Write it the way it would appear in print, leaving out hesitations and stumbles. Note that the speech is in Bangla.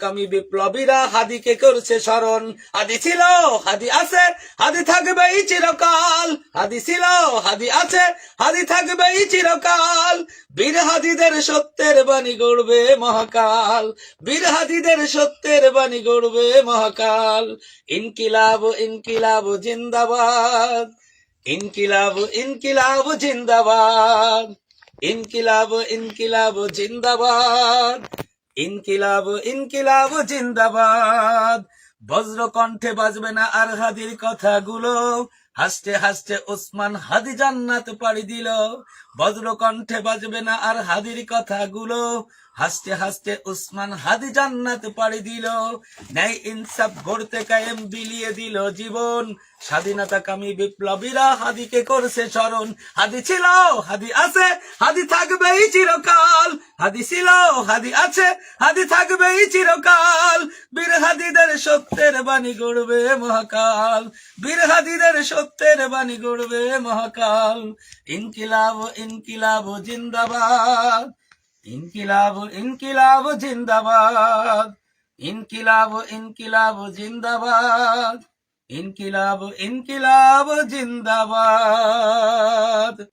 স্বাধীনতাকামী বিপ্লবীরা হাদিকে করছে স্মরণ। হাদি ছিল, হাদি আছে, হাদি থাকবেই চিরকাল। হাদি ছিল, হাদি আছে, হাদি থাকবেই চিরকাল। বীর হাদিদের সত্যের বাণী গড়বে মহাকাল। বীর হাদিদের সত্যের বাণী গড়বে মহাকাল। ইনকিলাব ইনকিলাব জিন্দাবাদ। ইনকিলাব ইনকিলাব জিন্দাবাদ। ইনকিলাব ইনকিলাব জিন্দাবাদ। ইনকিলাব ইনকিলাব জিন্দাবাদ। বজ্র কণ্ঠে বাজবে না আর হাদির কথাগুলো, হাসতে হাসতে ওসমান হাদি জান্নাত পাড়ি দিল। বজ্র কণ্ঠে বাজবে না আর হাদির কথাগুলো, হাসতে হাসতে ওসমান হাদি জান্নাত পাড়ি দিল। ন্যায় ইনসাফ গড়তে কায়েম বিলিয়ে দিল জীবন। স্বাধীনতাকামী বিপ্লবীরা হাদিকে করছে স্মরণ। হাদি ছিল, হাদি আছে, হাদি থাকবেই চিরকাল। হাদি ছিল, হাদি আছে, হাদি থাকবেই চিরকাল। বীর হাদিদের সত্যের বাণী গড়বে মহাকাল। বীর হাদিদের সত্যের বাণী গড়বে মহাকাল। ইনকিলাব ইনকিলাব জিন্দাবাদ। ইনকিলাব ইনকিলাব জিন্দাবাদ। ইনকিলাব ইনকিলাব জিন্দাবাদ। ইনকিলাব ইনকিলাব জিন্দাবাদ।